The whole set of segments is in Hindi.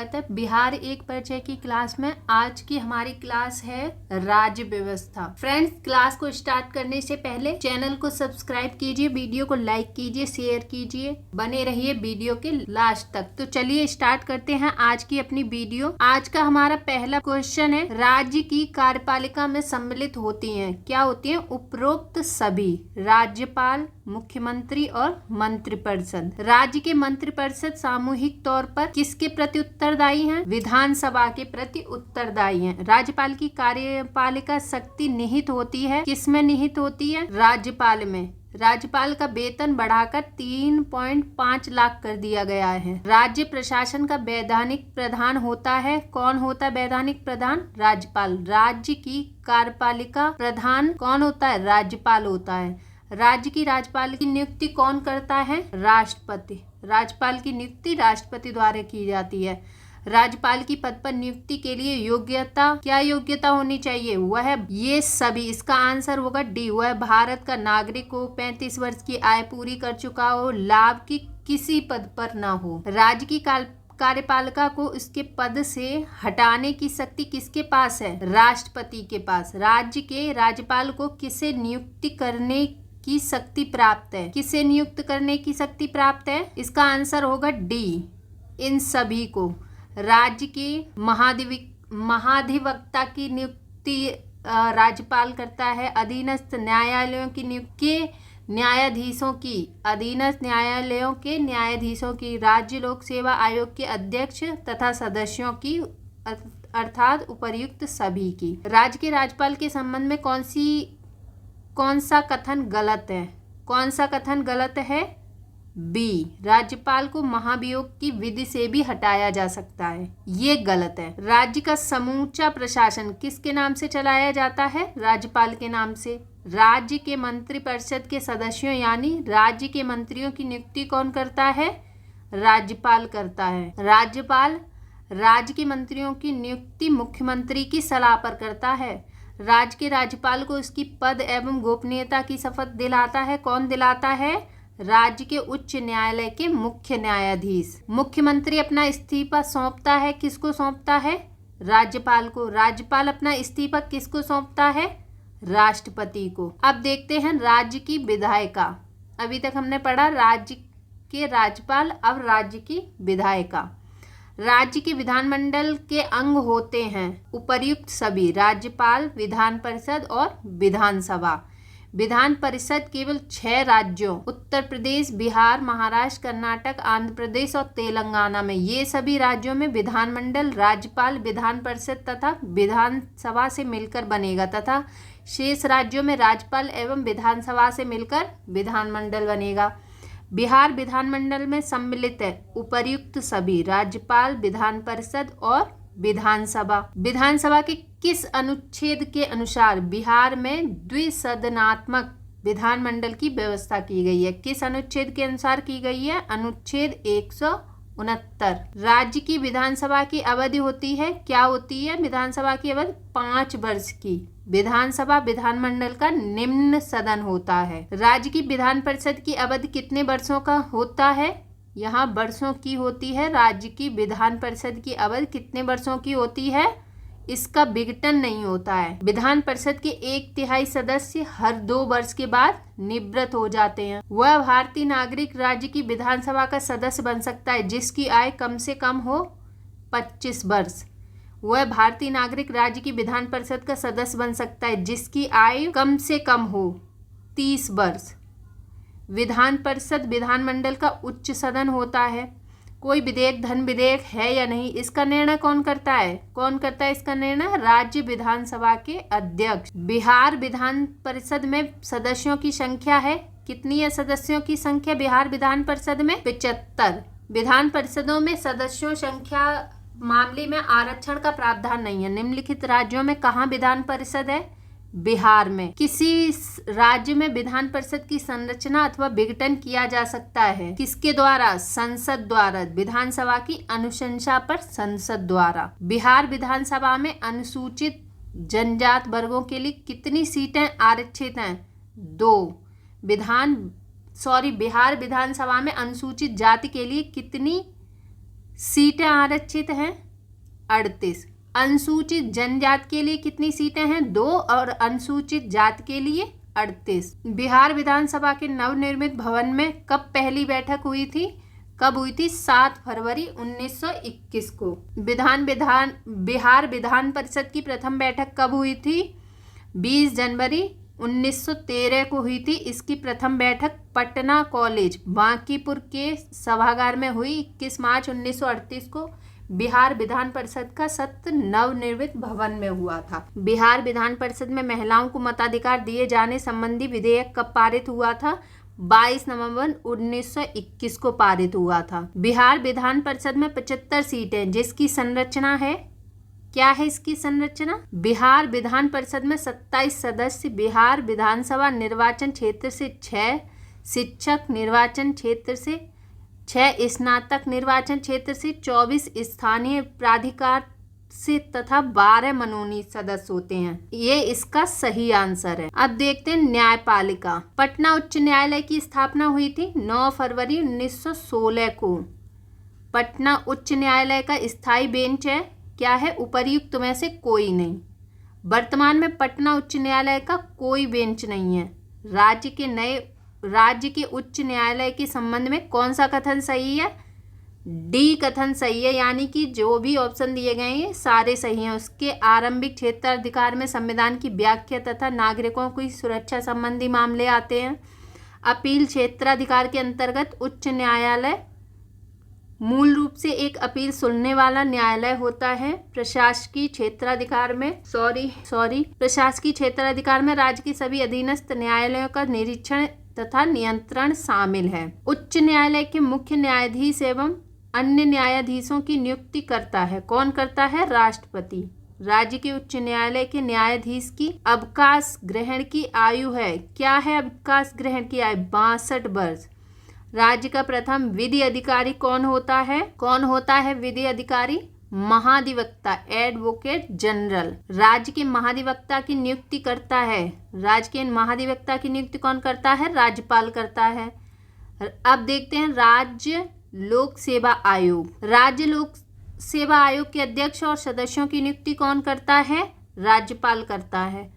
है बिहार एक परिचय की क्लास में। आज की हमारी क्लास है राज्य व्यवस्था। फ्रेंड्स, क्लास को स्टार्ट करने से पहले चैनल को सब्सक्राइब कीजिए, वीडियो को लाइक कीजिए, शेयर कीजिए, बने रहिए वीडियो के लास्ट तक। तो चलिए स्टार्ट करते हैं आज की अपनी वीडियो। आज का हमारा पहला क्वेश्चन है, राज्य की कार्यपालिका में सम्मिलित होती हैं, क्या होती हैं? उपरोक्त सभी, राज्यपाल, मुख्यमंत्री और मंत्रिपरिषद। राज्य के मंत्रिपरिषद सामूहिक तौर पर किसके प्रति उत्तरदायी हैं? विधानसभा के प्रति उत्तरदायी हैं। राज्यपाल की कार्यपालिका शक्ति निहित होती है, किसमें निहित होती है? राज्यपाल में। राज्यपाल का वेतन बढ़ाकर 3.5 लाख कर दिया गया है। राज्य प्रशासन का वैधानिक प्रधान होता है, कौन होता है वैधानिक प्रधान? राज्यपाल। राज्य की कार्यपालिका प्रधान कौन होता है? राज्यपाल होता है। राज्य की राज्यपाल की नियुक्ति कौन करता है? राष्ट्रपति। राज्यपाल की नियुक्ति राष्ट्रपति द्वारा की जाती है। राज्यपाल की पद पर नियुक्ति के लिए योग्यता, क्या योग्यता होनी चाहिए? वह ये सभी, इसका आंसर होगा डी, वह भारत का नागरिक हो, 35 वर्ष की आय पूरी कर चुका हो, लाभ की किसी पद पर ना हो। राज्य की कार्यपालिका को इसके पद से हटाने की शक्ति किसके पास है? राष्ट्रपति के पास। राज्य के राज्यपाल को किसे नियुक्ति करने की शक्ति प्राप्त है? किसे नियुक्त करने की शक्ति प्राप्त है? इसका आंसर होगा डी, इन सभी को। राज्य के महाधिवक्ता की नियुक्ति राज्यपाल करता है। अधीनस्थ न्यायालयों की नियुक्ति न्यायाधीशों की, अधीनस्थ न्यायालयों के न्यायाधीशों की, राज्य लोक सेवा आयोग के अध्यक्ष तथा सदस्यों की, अर्थात उपर्युक्त सभी की। राज्य के राज्यपाल के संबंध में कौन सा कथन गलत है? कौन सा कथन गलत है? बी, राज्यपाल को महाभियोग की विधि से भी हटाया जा सकता है, ये गलत है। राज्य का समूचा प्रशासन किसके नाम से चलाया जाता है? राज्यपाल के नाम से। राज्य के मंत्रिपरिषद के सदस्यों यानी राज्य के मंत्रियों की नियुक्ति कौन करता है? राज्यपाल करता है। राज्यपाल राज्य के मंत्रियों की नियुक्ति मुख्यमंत्री की सलाह पर करता है। राज्य के राज्यपाल को उसकी पद एवं गोपनीयता की शपथ दिलाता है, कौन दिलाता है? राज्य के उच्च न्यायालय के मुख्य न्यायाधीश। मुख्यमंत्री अपना इस्तीफा सौंपता है, किसको सौंपता है? राज्यपाल को। राज्यपाल अपना इस्तीफा किसको सौंपता है? राष्ट्रपति को। अब देखते हैं राज्य की विधायिका। अभी तक हमने पढ़ा राज्य के राज्यपाल, अब राज्य की विधायिका। राज्य के विधानमंडल के अंग होते हैं उपर्युक्त सभी, राज्यपाल, विधान परिषद और विधानसभा। विधान परिषद केवल 6 राज्यों उत्तर प्रदेश, बिहार, महाराष्ट्र, कर्नाटक, आंध्र प्रदेश और तेलंगाना में, ये सभी राज्यों में विधानमंडल राज्यपाल, विधान परिषद तथा विधानसभा से मिलकर बनेगा तथा शेष राज्यों में राज्यपाल एवं विधानसभा से मिलकर विधानमंडल बनेगा। बिहार विधानमंडल में सम्मिलित है उपर्युक्त सभी, राज्यपाल, विधान परिषद और विधानसभा। विधानसभा के किस अनुच्छेद के अनुसार बिहार में द्विसदनात्मक विधानमंडल की व्यवस्था की गई है? किस अनुच्छेद के अनुसार की गई है? अनुच्छेद 169। राज्य की विधानसभा की अवधि होती है, क्या होती है? विधानसभा की अवधि 5 वर्ष की। विधानसभा विधानमंडल का निम्न सदन होता है। राज्य की विधान परिषद की अवधि कितने वर्षों का होता है? यहाँ वर्षों की होती है। राज्य की विधान परिषद की अवधि कितने वर्षों की होती है? इसका विघटन नहीं होता है। विधान परिषद के 1/3 सदस्य हर 2 वर्ष के बाद निवृत्त हो जाते हैं। वह भारतीय नागरिक राज्य की विधानसभा का सदस्य बन सकता है जिसकी आय कम से कम हो 25 वर्ष। वह भारतीय नागरिक राज्य की विधान परिषद का सदस्य बन सकता है जिसकी आयु कम से कम हो 30 वर्ष। विधान परिषद विधानमंडल का उच्च सदन होता है। कोई विधेयक धन विधेयक है या नहीं, इसका निर्णय कौन करता है? कौन करता है इसका निर्णय? राज्य विधानसभा के अध्यक्ष। बिहार विधान परिषद में सदस्यों की संख्या है, कितनी है सदस्यों की संख्या बिहार विधान परिषद में? 75। विधान परिषदों में सदस्यों संख्या मामले में आरक्षण का प्रावधान नहीं है। निम्नलिखित राज्यों में कहाँ विधान परिषद है? बिहार में। किसी राज्य में विधान परिषद की संरचना अथवा विघटन किया जा सकता है, किसके द्वारा? संसद द्वारा। विधानसभा की अनुशंसा पर संसद द्वारा। बिहार विधानसभा में अनुसूचित जनजाति वर्गों के लिए कितनी सीटें आरक्षित हैं? 2। बिहार विधानसभा में अनुसूचित जाति के लिए कितनी सीटें आरक्षित हैं 38। अनुसूचित जनजाति के लिए कितनी सीटें हैं 2 और अनुसूचित जाति के लिए 38। बिहार विधानसभा के नवनिर्मित भवन में कब पहली बैठक हुई थी? कब हुई थी? 7 फरवरी 1921 को। बिहार विधान परिषद की प्रथम बैठक कब हुई थी? 20 जनवरी 1913 को हुई थी। इसकी प्रथम बैठक पटना कॉलेज बांकीपुर के सभागार में हुई। 21 मार्च 1938 को बिहार विधान परिषद का सत्र नवनिर्मित भवन में हुआ था। बिहार विधान परिषद में महिलाओं को मताधिकार दिए जाने संबंधी विधेयक कब पारित हुआ था? 22 नवंबर 1921 को पारित हुआ था। बिहार विधान परिषद में 75 सीटें, जिसकी संरचना है, क्या है इसकी संरचना? बिहार विधान परिषद में 27 सदस्य बिहार विधानसभा निर्वाचन क्षेत्र से 6, शिक्षक निर्वाचन क्षेत्र से 6, स्नातक निर्वाचन क्षेत्र से 24, स्थानीय प्राधिकार से तथा 12 मनोनीत सदस्य होते हैं। ये इसका सही आंसर है। अब देखते हैं न्यायपालिका। पटना उच्च न्यायालय की स्थापना हुई थी 9 फरवरी 1916 को। पटना उच्च न्यायालय का स्थायी बेंच है, क्या है? उपर्युक्त में से कोई नहीं। वर्तमान में पटना उच्च न्यायालय का कोई बेंच नहीं है। राज्य के उच्च न्यायालय के संबंध में कौन सा कथन सही है? डी कथन सही है, यानी कि जो भी ऑप्शन दिए गए हैं सारे सही हैं। उसके आरंभिक क्षेत्राधिकार में संविधान की व्याख्या तथा नागरिकों की सुरक्षा संबंधी मामले आते हैं। अपील क्षेत्राधिकार के अंतर्गत उच्च न्यायालय मूल रूप से एक अपील सुनने वाला न्यायालय होता है। प्रशासकीय क्षेत्राधिकार में राज्य के सभी अधीनस्थ न्यायालयों का निरीक्षण तथा नियंत्रण शामिल है। उच्च न्यायालय के मुख्य न्यायाधीश एवं अन्य न्यायाधीशों की नियुक्ति करता है। कौन करता है? राष्ट्रपति। राज्य के उच्च न्यायालय के न्यायाधीश की अवकाश ग्रहण की आयु है, क्या है अवकाश ग्रहण की आयु? 62 वर्ष। राज्य का प्रथम विधि अधिकारी कौन होता है? विधि अधिकारी? महाधिवक्ता, एडवोकेट जनरल। राज्य के महाधिवक्ता की नियुक्ति करता है। राज्य के महाधिवक्ता की नियुक्ति कौन करता है? राज्यपाल करता है। अब देखते हैं राज्य लोक सेवा आयोग। राज्य लोक सेवा आयोग के अध्यक्ष और सदस्यों की नियुक्ति कौन करता है? राज्यपाल करता है।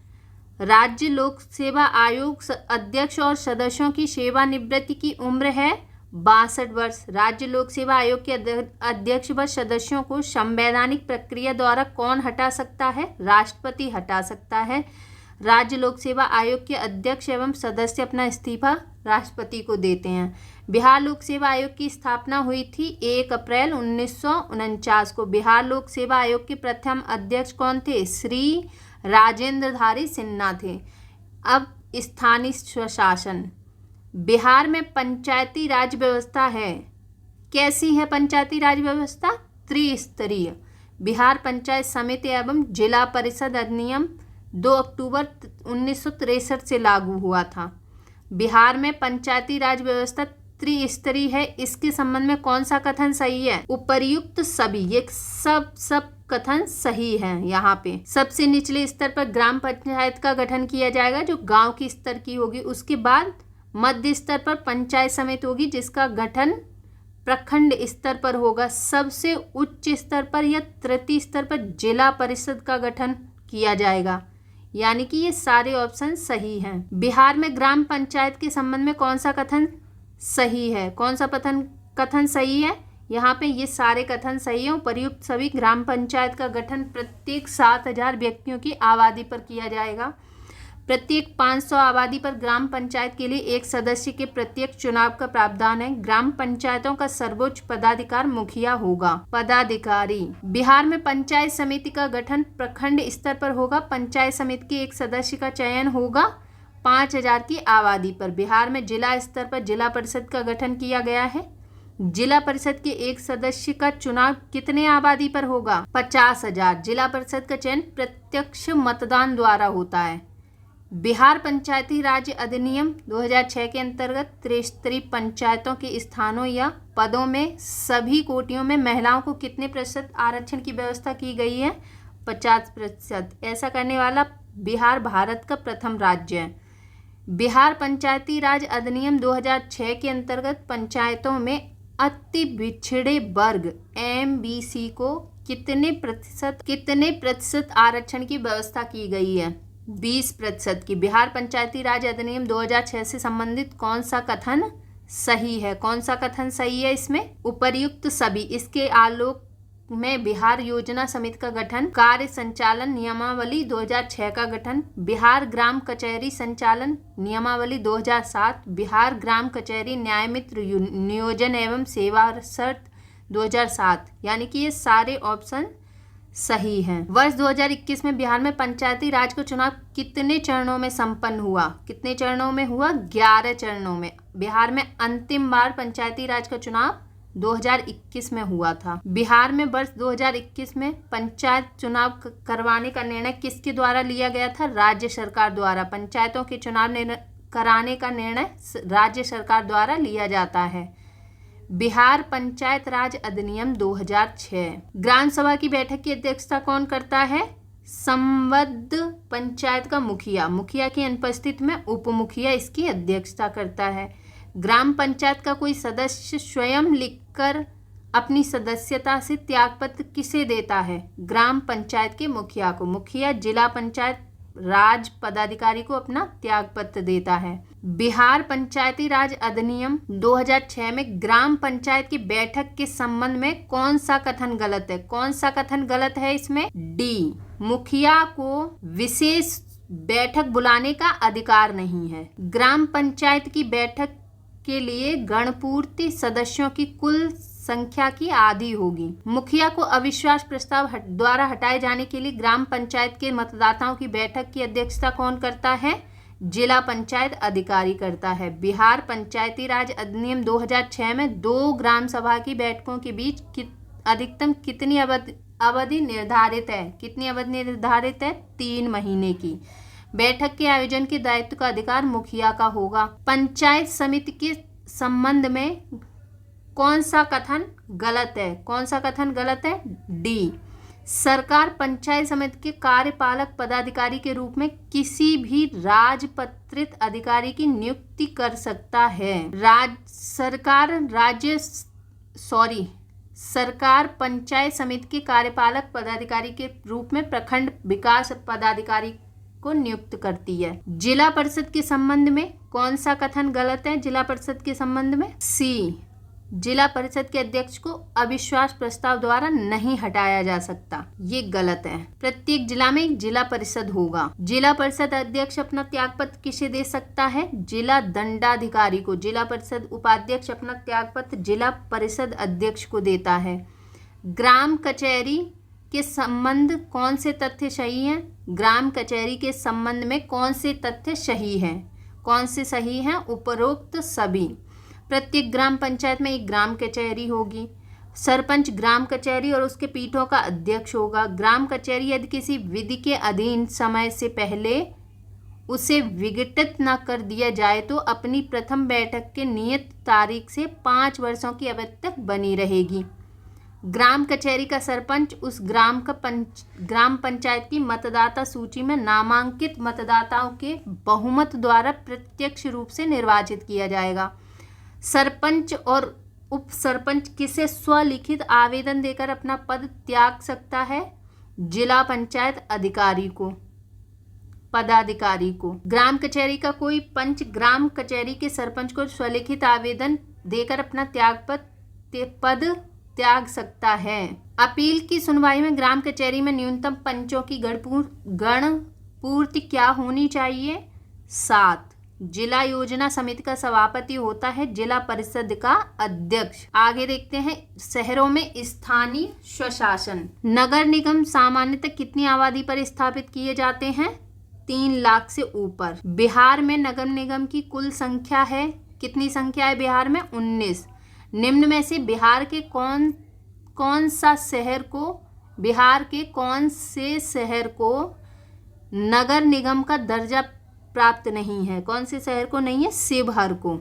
राज्य लोक सेवा आयोग अध्यक्ष और सदस्यों की सेवानिवृत्ति की उम्र है 62 वर्ष। राज्य लोक सेवा आयोग के अध्यक्ष व सदस्यों को संवैधानिक प्रक्रिया द्वारा कौन हटा सकता है? राष्ट्रपति हटा सकता है। राज्य लोक सेवा आयोग के अध्यक्ष एवं सदस्य अपना इस्तीफा राष्ट्रपति को देते हैं। बिहार लोक सेवा आयोग की स्थापना हुई थी 1 अप्रैल 1949 को। बिहार लोक सेवा आयोग के प्रथम अध्यक्ष कौन थे? श्री राजेंद्रधारी सिन्हा थे। अब स्थानीय स्वशासन। बिहार में पंचायती राज व्यवस्था है। कैसी है पंचायती राज व्यवस्था? त्रिस्तरीय। बिहार पंचायत समिति एवं जिला परिषद अधिनियम 2 अक्टूबर 1963 से लागू हुआ था। बिहार में पंचायती राज व्यवस्था त्रिस्तरीय है। इसके संबंध में कौन सा कथन सही है? उपर्युक्त सभी। ये सब कथन सही है। यहाँ पे सबसे निचले स्तर पर ग्राम पंचायत का गठन किया जाएगा, जो गांव की स्तर की होगी। उसके बाद मध्य स्तर पर पंचायत समिति होगी, जिसका गठन प्रखंड स्तर पर होगा। सबसे उच्च स्तर पर या तृतीय स्तर पर जिला परिषद का गठन किया जाएगा। यानी कि ये सारे ऑप्शन सही हैं। बिहार में ग्राम पंचायत के संबंध में कौन सा कथन सही है? कौन सा कथन सही है? यहाँ पे ये सारे कथन सही हैं। उपर्युक्त सभी ग्राम पंचायत का गठन प्रत्येक 7000 व्यक्तियों की आबादी पर किया जाएगा। प्रत्येक 500 आबादी पर ग्राम पंचायत के लिए एक सदस्य के प्रत्येक चुनाव का प्रावधान है। ग्राम पंचायतों का सर्वोच्च पदाधिकार मुखिया होगा। पदाधिकारी। बिहार में पंचायत समिति का गठन प्रखंड स्तर पर होगा। पंचायत समिति के एक सदस्य का चयन होगा 5000 की आबादी पर। बिहार में जिला स्तर पर जिला परिषद का गठन किया गया है। जिला परिषद के एक सदस्य का चुनाव कितने आबादी पर होगा? 50,000। जिला परिषद का चयन प्रत्यक्ष मतदान द्वारा होता है। बिहार पंचायती राज अधिनियम 2006 के अंतर्गत त्रिस्तरीय पंचायतों के स्थानों या पदों में सभी कोटियों में महिलाओं को कितने प्रतिशत आरक्षण की व्यवस्था की गई है? 50%। ऐसा करने वाला बिहार भारत का प्रथम राज्य है। बिहार पंचायती राज अधिनियम 2006 के अंतर्गत पंचायतों में अति पिछड़े वर्ग MBC को कितने प्रतिशत आरक्षण की व्यवस्था की गई है? 20% की। बिहार पंचायती राज अधिनियम 2006 से संबंधित कौन सा कथन सही है? कौन सा कथन सही है इसमें? उपर्युक्त सभी। इसके आलोक में बिहार योजना समिति का गठन, कार्य संचालन नियमावली 2006 का गठन, बिहार ग्राम कचहरी संचालन नियमावली 2007, बिहार ग्राम कचहरी न्याय मित्र नियोजन एवं सेवा शर्त 2007, यानी कि ये सारे ऑप्शन सही हैं। वर्ष 2021 में बिहार में पंचायती राज का चुनाव कितने चरणों में संपन्न हुआ? कितने चरणों में हुआ? 11 चरणों में। बिहार में अंतिम बार पंचायती राज का चुनाव 2021 में हुआ था। बिहार में वर्ष 2021 में पंचायत चुनाव करवाने का निर्णय किसके द्वारा लिया गया था? राज्य सरकार द्वारा। पंचायतों के चुनाव कराने का निर्णय राज्य सरकार द्वारा लिया जाता है। बिहार पंचायत राज अधिनियम 2006। ग्राम सभा की बैठक की अध्यक्षता कौन करता है? संबद्ध पंचायत का मुखिया। मुखिया की अनुपस्थिति में उप मुखिया इसकी अध्यक्षता करता है। ग्राम पंचायत का कोई सदस्य स्वयं लिखकर अपनी सदस्यता से त्यागपत्र किसे देता है? ग्राम पंचायत के मुखिया को। मुखिया जिला पंचायत राज पदाधिकारी को अपना त्यागपत्र देता है। बिहार पंचायती राज अधिनियम 2006 में ग्राम पंचायत की बैठक के संबंध में कौन सा कथन गलत है? कौन सा कथन गलत है इसमें? डी, मुखिया को विशेष बैठक बुलाने का अधिकार नहीं है। ग्राम पंचायत की बैठक के लिए गणपूर्ति सदस्यों की कुल संख्या की आधी होगी। मुखिया को अविश्वास प्रस्ताव द्वारा हटाए जाने के लिए ग्राम पंचायत के मतदाताओं की बैठक की अध्यक्षता कौन करता है? जिला पंचायत अधिकारी करता है। बिहार पंचायती राज अधिनियम 2006 में 2 ग्राम सभा की बैठकों के बीच अधिकतम कितनी अवधि निर्धारित है? कितनी अवधि निर्धारित है? 3 महीने की। बैठक के आयोजन के दायित्व का अधिकार मुखिया का होगा। पंचायत समिति के संबंध में कौन सा कथन गलत है? कौन सा कथन गलत है? डी, सरकार पंचायत समिति के कार्यपालक पदाधिकारी के रूप में किसी भी राजपत्रित अधिकारी की नियुक्ति कर सकता है। सरकार पंचायत समिति के कार्यपालक पदाधिकारी के रूप में प्रखंड विकास पदाधिकारी को नियुक्त करती है। जिला परिषद के संबंध में कौन सा कथन गलत है? जिला परिषद के संबंध में सी, जिला परिषद के अध्यक्ष को अविश्वास प्रस्ताव द्वारा नहीं हटाया जा सकता, ये गलत है। प्रत्येक जिला में एक जिला परिषद होगा। जिला परिषद अध्यक्ष अपना त्यागपत्र किसे दे सकता है? जिला दंडाधिकारी को। जिला परिषद उपाध्यक्ष अपना त्यागपत्र जिला परिषद अध्यक्ष को देता है। ग्राम कचहरी के संबंध कौन से तथ्य सही हैं? ग्राम कचहरी के संबंध में कौन से तथ्य सही हैं? कौन से सही हैं? उपरोक्त सभी। प्रत्येक ग्राम पंचायत में एक ग्राम कचहरी होगी। सरपंच ग्राम कचहरी और उसके पीठों का अध्यक्ष होगा। ग्राम कचहरी यदि किसी विधि के अधीन समय से पहले उसे विघटित न कर दिया जाए तो अपनी प्रथम बैठक के नियत तारीख से 5 वर्षों की अवधि तक बनी रहेगी। ग्राम कचहरी का सरपंच उस ग्राम पंचायत की मतदाता सूची में नामांकित मतदाताओं के बहुमत द्वारा प्रत्यक्ष रूप से निर्वाचित किया जाएगा। सरपंच और उप सरपंच किसे स्वलिखित आवेदन देकर अपना पद त्याग सकता है? जिला पंचायत अधिकारी को, पदाधिकारी को। ग्राम कचहरी का कोई पंच ग्राम कचहरी के सरपंच को स्वलिखित आवेदन देकर अपना पद त्याग सकता है। अपील की सुनवाई में ग्राम कचहरी में न्यूनतम पंचों की गणपूर्ति क्या होनी चाहिए? 7। जिला योजना समिति का सभापति होता है जिला परिषद का अध्यक्ष। आगे देखते हैं शहरों में स्थानीय स्वशासन। नगर निगम सामान्यतः कितनी आबादी पर स्थापित किए जाते हैं? 3 लाख से ऊपर। बिहार में नगर निगम की कुल संख्या है, कितनी संख्या है बिहार में? 19। निम्न में से बिहार के कौन से शहर को नगर निगम का दर्जा प्राप्त नहीं है? कौन से शहर को नहीं है? शिवहर को।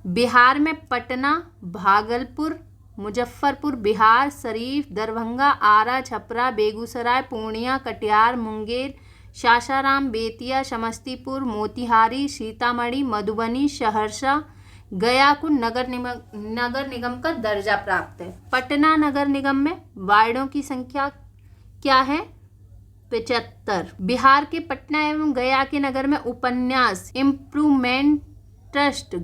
बिहार में पटना, भागलपुर, मुजफ्फरपुर, बिहार शरीफ, दरभंगा, आरा, छपरा, बेगूसराय, पूर्णिया, कटिहार, मुंगेर, सासाराम, बेतिया, समस्तीपुर, मोतिहारी, सीतामढ़ी, मधुबनी, सहरसा गया को नगर निगम का दर्जा प्राप्त है। पटना नगर निगम में वार्डों की संख्या क्या है? 75। बिहार के पटना एवं गया के नगर में उपन्यास इम्प्रूवमेंट ट्रस्ट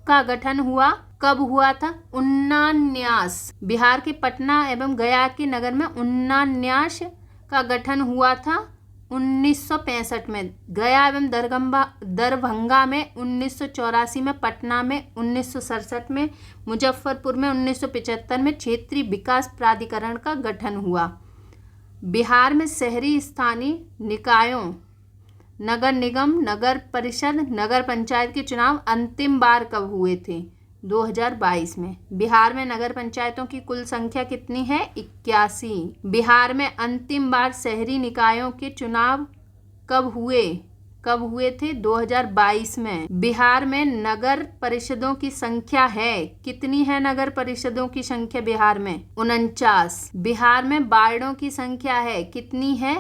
का गठन हुआ, कब हुआ था? 1949। बिहार के पटना एवं गया के नगर में 1949 का गठन हुआ था 1965 में। गया एवं दरभंगा में 1984 में, पटना में 1967 में, मुजफ्फरपुर में 1975 में क्षेत्रीय विकास प्राधिकरण का गठन हुआ। बिहार में शहरी स्थानीय निकायों, नगर निगम, नगर परिषद, नगर पंचायत के चुनाव अंतिम बार कब हुए थे? 2022 में। बिहार में नगर पंचायतों की कुल संख्या कितनी है? 81। बिहार में अंतिम बार शहरी निकायों के चुनाव कब हुए थे? 2022 में। बिहार में नगर परिषदों की संख्या है, कितनी है नगर परिषदों की संख्या बिहार में? 49। बिहार में वार्डों की संख्या है, कितनी है?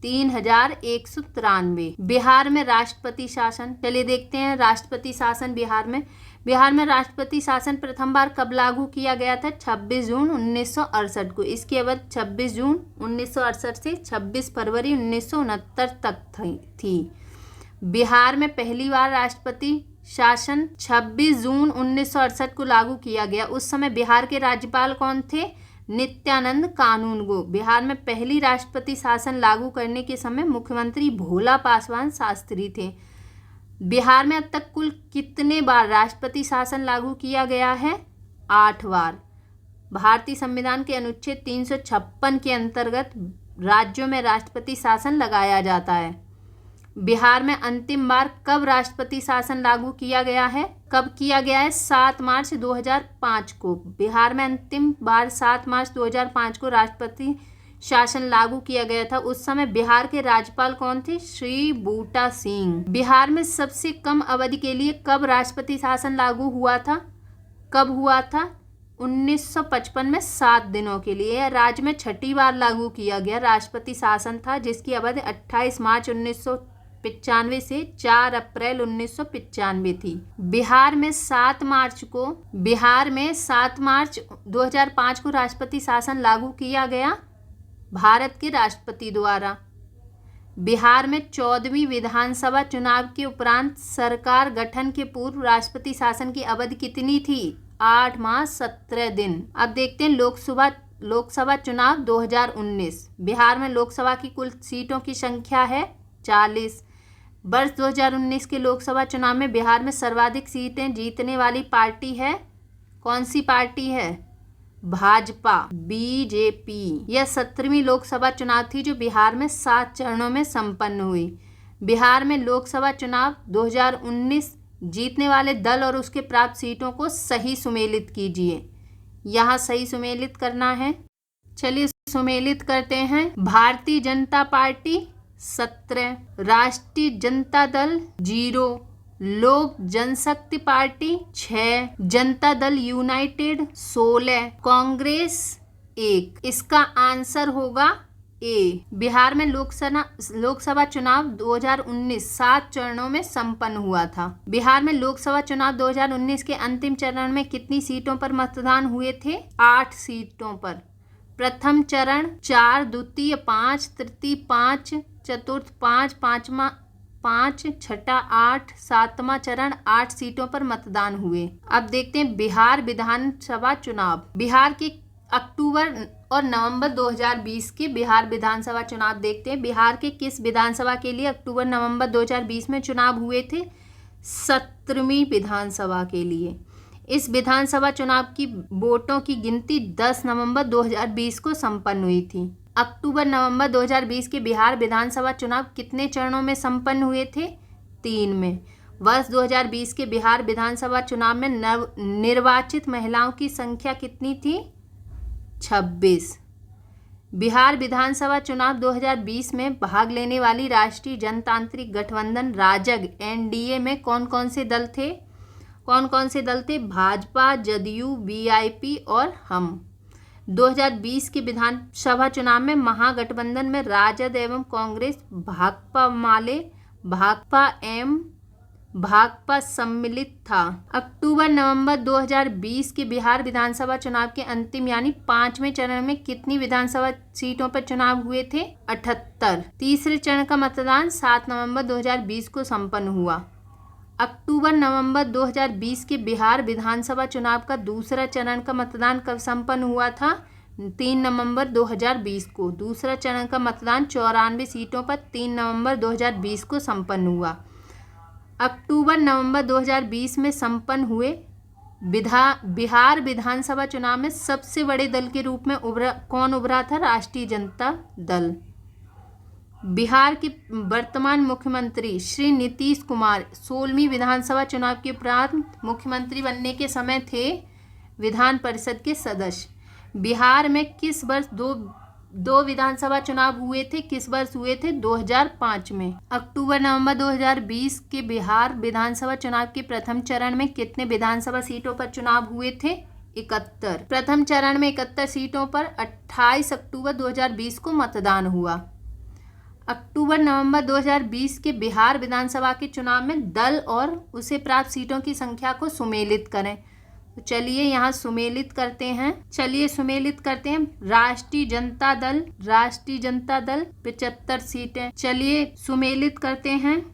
3193। बिहार में राष्ट्रपति शासन, चलिए देखते हैं राष्ट्रपति शासन बिहार में। बिहार में राष्ट्रपति शासन प्रथम बार कब लागू किया गया था? 26 जून 1968 को। इसकी अवधि 26 जून 1968 से 26 फरवरी 1969 तक थी। बिहार में पहली बार राष्ट्रपति शासन 26 जून 1968 को लागू किया गया। उस समय बिहार के राज्यपाल कौन थे? नित्यानंद कानूनगो। बिहार में पहली राष्ट्रपति शासन लागू करने के समय मुख्यमंत्री भोला पासवान शास्त्री थे। बिहार में अब तक कुल कितने बार राष्ट्रपति शासन लागू किया गया है? 8 बार। भारतीय संविधान के अनुच्छेद 356 के अंतर्गत राज्यों में राष्ट्रपति शासन लगाया जाता है। बिहार में अंतिम बार कब राष्ट्रपति शासन लागू किया गया है? कब किया गया है? 7 मार्च 2005 को। बिहार में अंतिम बार 7 मार्च 2005 को राष्ट्रपति शासन लागू किया गया था। उस समय बिहार के राज्यपाल कौन थे? श्री बूटा सिंह। बिहार में सबसे कम अवधि के लिए कब राष्ट्रपति शासन लागू हुआ था? कब हुआ था? 1955 में 7 दिनों के लिए। राज्य में 6ठी बार लागू किया गया राष्ट्रपति शासन था, जिसकी अवधि 28 मार्च 1995 से 4 अप्रैल 1995 थी। बिहार में 7 मार्च 2005 को राष्ट्रपति शासन लागू किया गया भारत के राष्ट्रपति द्वारा। बिहार में 14वीं विधानसभा चुनाव के उपरांत सरकार गठन के पूर्व राष्ट्रपति शासन की अवधि कितनी थी? 8 माह 17 दिन। अब देखते हैं लोकसभा चुनाव 2019। बिहार में लोकसभा की कुल सीटों की संख्या है 40। वर्ष 2019 के लोकसभा चुनाव में बिहार में सर्वाधिक सीटें जीतने वाली पार्टी है, कौन सी पार्टी है? भाजपा, बीजेपी। यह 17वीं लोकसभा चुनाव थी जो बिहार में 7 चरणों में संपन्न हुई। बिहार में लोकसभा चुनाव 2019 जीतने वाले दल और उसके प्राप्त सीटों को सही सुमेलित कीजिए। यहाँ सही सुमेलित करना है। चलिए सुमेलित करते हैं। भारतीय जनता पार्टी 17, राष्ट्रीय जनता दल 0, लोक जनशक्ति पार्टी 6, जनता दल यूनाइटेड 16, कांग्रेस 1। इसका आंसर होगा ए। बिहार में लोकसभा चुनाव 2019 7 चरणों में संपन्न हुआ था। बिहार में लोकसभा चुनाव 2019 के अंतिम चरण में कितनी सीटों पर मतदान हुए थे? 8 सीटों पर। प्रथम चरण 4, द्वितीय 5, तृतीय 5, चतुर्थ 5, पांचवा 5, छठा 8, 7वां चरण 8 सीटों पर मतदान हुए। अब देखते हैं बिहार विधानसभा चुनाव। बिहार के अक्टूबर और नवंबर 2020 के बिहार विधानसभा चुनाव देखते हैं। बिहार के किस विधानसभा के लिए अक्टूबर नवंबर 2020 में चुनाव हुए थे? 17वीं विधानसभा के लिए। इस विधानसभा चुनाव की वोटों की गिनती 10 नवंबर 2020 को संपन्न हुई थी। अक्टूबर नवंबर 2020 के बिहार विधानसभा चुनाव कितने चरणों में संपन्न हुए थे? 3 में। वर्ष 2020 के बिहार विधानसभा चुनाव में निर्वाचित महिलाओं की संख्या कितनी थी? 26। बिहार विधानसभा चुनाव 2020 में भाग लेने वाली राष्ट्रीय जनतांत्रिक गठबंधन राजग एनडीए में कौन कौन से दल थे? भाजपा, जदयू, वीआईपी और हम। 2020 के विधानसभा चुनाव में महागठबंधन में राजद एवं कांग्रेस, भाकपा माले, भाकपा एम, भाकपा सम्मिलित था। अक्टूबर नवंबर 2020 के बिहार विधानसभा चुनाव के अंतिम यानी 5वें चरण में कितनी विधानसभा सीटों पर चुनाव हुए थे? 78। तीसरे चरण का मतदान 7 नवंबर 2020 को संपन्न हुआ। अक्टूबर नवंबर 2020 के बिहार विधानसभा चुनाव का दूसरा चरण का मतदान कब संपन्न हुआ था? 3 नवंबर 2020 को। दूसरा चरण का मतदान 94 सीटों पर 3 नवंबर 2020 को संपन्न हुआ। अक्टूबर नवंबर 2020 में संपन्न हुए बिहार विधानसभा चुनाव में सबसे बड़े दल के रूप में कौन उभरा था? राष्ट्रीय जनता दल। बिहार के वर्तमान मुख्यमंत्री श्री नीतीश कुमार 16वीं विधानसभा चुनाव के उपरांत मुख्यमंत्री बनने के समय थे विधान परिषद के सदस्य। बिहार में किस वर्ष दो विधानसभा चुनाव हुए थे? किस वर्ष हुए थे? 2005 में। अक्टूबर नवंबर 2020 के बिहार विधानसभा चुनाव के प्रथम चरण में कितने विधानसभा सीटों पर चुनाव हुए थे? 71। प्रथम चरण में 71 सीटों पर 28 अक्टूबर 2020 को मतदान हुआ। अक्टूबर नवंबर 2020 के बिहार विधानसभा के चुनाव में दल और उसे प्राप्त सीटों की संख्या को सुमेलित करें। तो चलिए यहाँ सुमेलित करते हैं। राष्ट्रीय जनता दल 75 सीटें। चलिए सुमेलित करते हैं।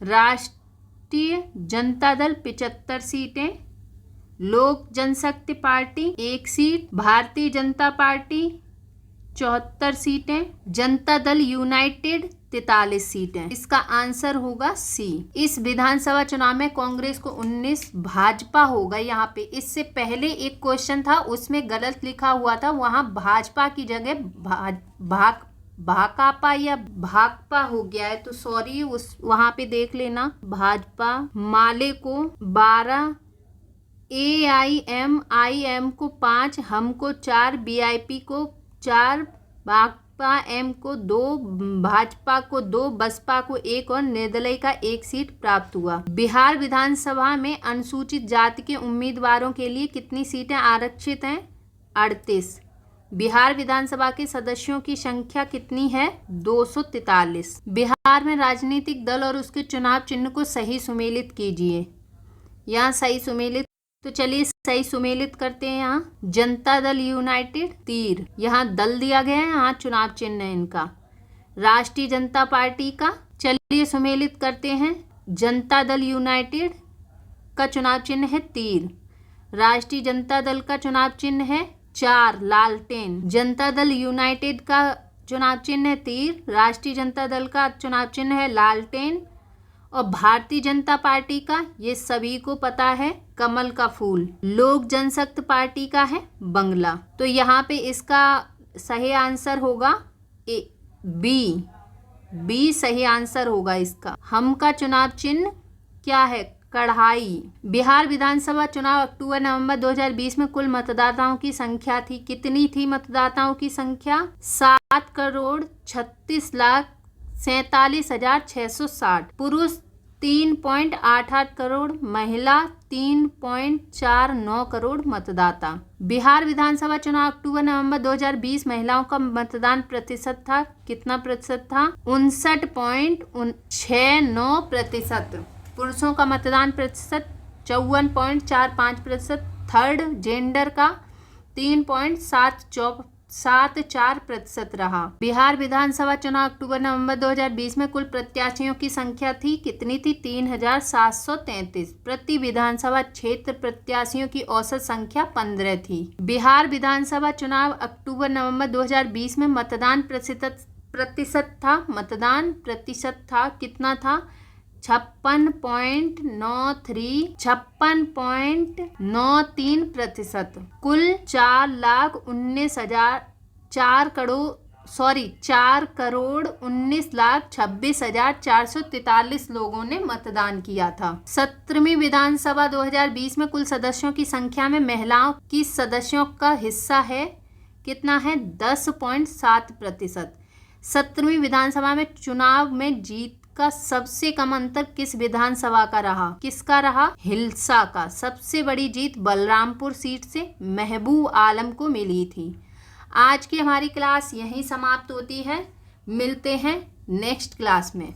राष्ट्रीय जनता दल 75 सीटें, लोक जनशक्ति party 1 seat, Bharatiya Janata party 74 सीटें, जनता दल यूनाइटेड 43 सीटें। इसका आंसर होगा सी। इस विधानसभा चुनाव में कांग्रेस को 19, भाजपा होगा यहाँ पे। इससे पहले एक क्वेश्चन था उसमें गलत लिखा हुआ था, वहाँ भाजपा की जगह भाकपा या भाकपा हो गया है, तो सॉरी, उस वहाँ पे देख लेना। भाजपा माले को 12, AIM को 5, हमको 4, BIP को 4, भाकपा एम को 2, भाजपा को 2, बसपा को 1 और निर्दलीय का 1 सीट प्राप्त हुआ। बिहार विधानसभा में अनुसूचित जाति के उम्मीदवारों के लिए कितनी सीटें आरक्षित हैं? 38। बिहार विधानसभा के सदस्यों की संख्या कितनी है? 243। बिहार में राजनीतिक दल और उसके चुनाव चिन्ह को सही सुमेलित कीजिए। यहाँ सही सुमेलित, तो चलिए सही सुमेलित करते हैं। यहाँ जनता दल यूनाइटेड तीर, यहाँ दल दिया गया है, यहाँ चुनाव चिन्ह है इनका। राष्ट्रीय जनता पार्टी का चलिए सुमेलित करते हैं। जनता दल यूनाइटेड का चुनाव चिन्ह है तीर, राष्ट्रीय जनता दल का चुनाव चिन्ह है 4 लालटेन। जनता दल यूनाइटेड का चुनाव चिन्ह है तीर, राष्ट्रीय जनता दल का चुनाव चिन्ह है लालटेन और भारतीय जनता पार्टी का, ये सभी को पता है, कमल का फूल। लोक जनशक्ति पार्टी का है बंगला। तो यहाँ पे इसका सही आंसर होगा बी सही आंसर होगा इसका। हम का चुनाव चिन्ह क्या है? कढ़ाई। बिहार विधानसभा चुनाव अक्टूबर नवंबर 2020 में कुल मतदाताओं की संख्या थी, कितनी थी मतदाताओं की संख्या? 7,47,47,660। पुरुष 3.88 करोड़, महिला 3.49 करोड़ मतदाता। बिहार विधानसभा चुनाव अक्टूबर नवंबर 2020 महिलाओं का मतदान प्रतिशत था, कितना प्रतिशत था? 59.69%। पुरुषों का मतदान प्रतिशत 54.45%। थर्ड जेंडर का 3.74% रहा। बिहार विधानसभा चुनाव अक्टूबर नवंबर 2020 में कुल प्रत्याशियों की संख्या थी, कितनी थी? 3,733। प्रति विधानसभा क्षेत्र प्रत्याशियों की औसत संख्या 15 थी। बिहार विधानसभा चुनाव अक्टूबर नवंबर 2020 में मतदान प्रतिशत था कितना था? 56.93%। कुल 4,19,26,443 लोगों ने मतदान किया था। 17वीं विधानसभा 2020 में कुल सदस्यों की संख्या में महिलाओं की सदस्यों का हिस्सा है, कितना है? 10.7%। 17वीं विधानसभा में चुनाव में जीत का सबसे कम अंतर किस विधानसभा का रहा? किसका रहा? हिल्सा का। सबसे बड़ी जीत बलरामपुर सीट से महबूब आलम को मिली थी। आज की हमारी क्लास यहीं समाप्त होती है। मिलते हैं नेक्स्ट क्लास में।